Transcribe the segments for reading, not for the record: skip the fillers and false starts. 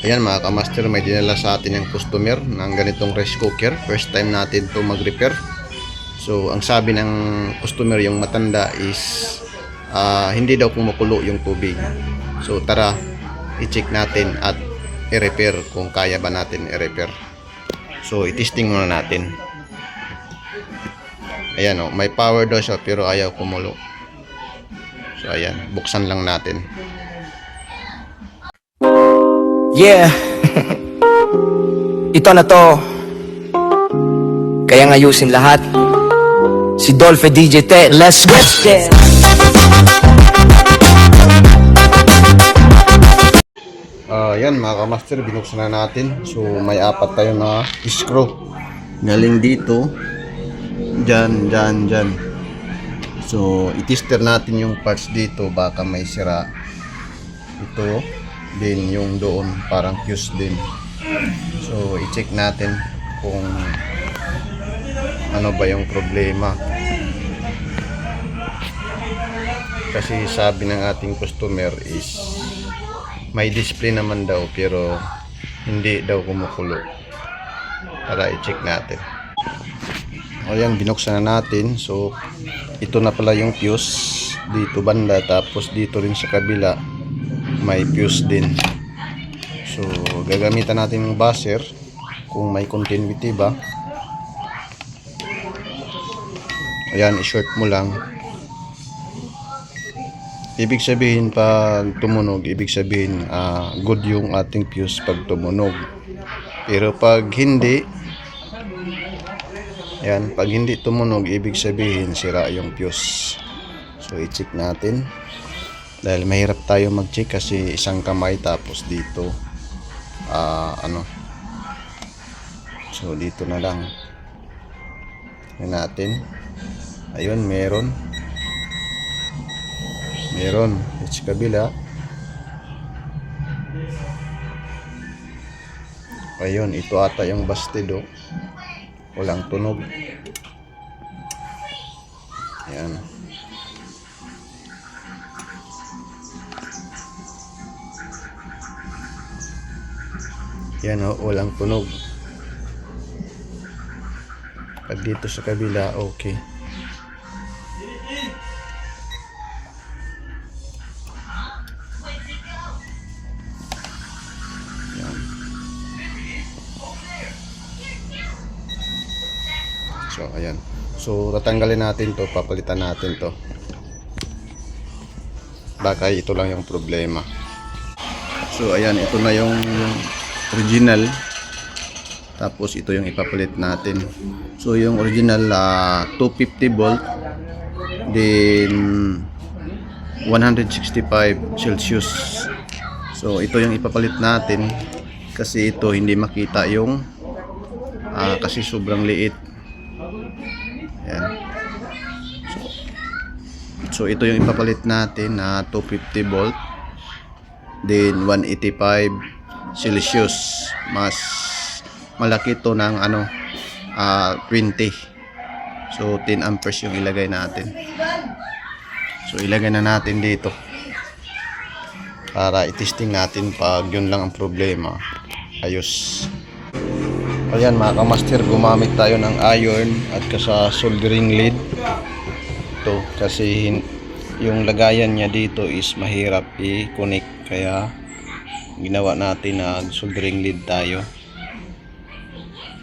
Ayan mga kamaster, may dinala sa atin yung customer ng ganitong rice cooker. First time natin to mag-repair. So ang sabi ng customer, yung matanda is hindi daw kumukulo yung tubig. So tara, i-check natin at i-repair kung kaya ba natin i-repair. So i-testing muna natin. Ayan o, may power daw siya pero ayaw kumulo. So ayan, buksan lang natin. Yeah. Ito na to. Kaya ngayusin lahat. Si Dolphy DJ Te, let's get there. Yan mga kamaster, binuksan na natin. So may apat tayo na screw. Galing dito. Dyan. So i-tester natin yung parts dito. Baka may sira. Ito. Din yung doon. Parang fuse din. So i-check natin kung ano ba yung problema. Kasi sabi ng ating customer is may display naman daw pero hindi daw kumukulo. Tara i-check natin. Ayan, binuksan na natin. So ito na pala yung fuse dito banda, tapos dito rin sa kabila may fuse din. So gagamitan natin yung buzzer kung may continuity ba. Ayan, i-short mo lang. Ibig sabihin pag tumunog, ibig sabihin good yung ating fuse pag tumunog. Pero pag hindi, ayan, pag hindi tumunog, ibig sabihin sira yung fuse. So i-check natin. Dahil mahirap tayo mag-check kasi isang kamay tapos dito so dito na lang. Tingnan natin. Ayun, meron sa kabila. Ayun, ito ata yung busted oh. Walang tunog. Ayan. Yan o, walang tunog. Pag dito sa kabila, okay. Yan. So, ayan. So, tatanggalin natin to, papalitan natin to. Baka ito lang yung problema. So, ayan, ito na yung original. Tapos ito yung ipapalit natin. So yung original 250 volt then 165 Celsius. So ito yung ipapalit natin kasi ito hindi makita yung kasi sobrang liit. Ayan. So ito yung ipapalit natin na 250 volt then 185 Celsius. Mas malaki to ng 20. So 10 amperes yung ilagay natin. So ilagay na natin dito para i-testing natin pag yun lang ang problema. Ayos. Ayan mga kamaster, gumamit tayo ng iron at kasa soldering lead. Ito kasi yung lagayan niya dito is mahirap i-connect, kaya ginawa natin na soldering lead tayo.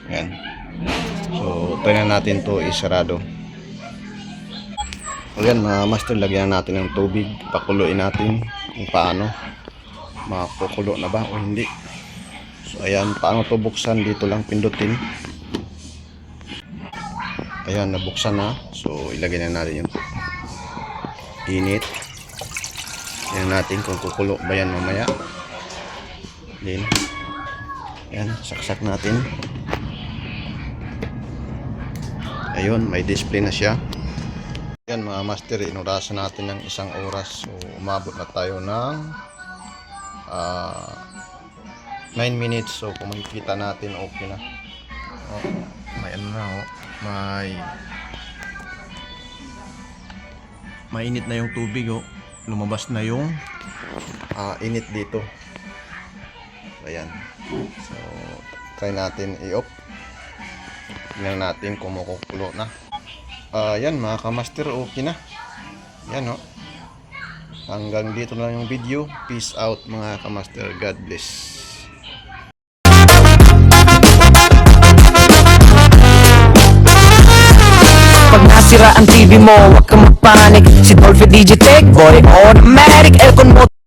Yan. So try natin to isarado. Ayan mga master, lagyan natin ng tubig, pakuluin natin kung paano makukulo na ba o hindi. So ayan, paano to buksan, dito lang pindutin. Ayan, nabuksan na. So ilagay na natin yung init. Tingnan natin kung kukulo ba yan mamaya. Then ayan, saksak natin. Ayun, may display na siya. Ayan mga master, inurasan natin ng 1 oras. So umabot na tayo ng 9 minutes. So kung makikita natin, okay na. May ano na mainit na yung tubig lumabas na yung init dito. Ayan. So, try natin i-off. Tingnan natin kung makukulo na. Ayan mga kamaster, okay na. Yan, oh. Hanggang dito na yung video. Peace out mga kamaster. God bless. Pag nasira ang TV mo, huwag kang magpanik. Si Dolphy DJ Tech Boy, automatic aircon mo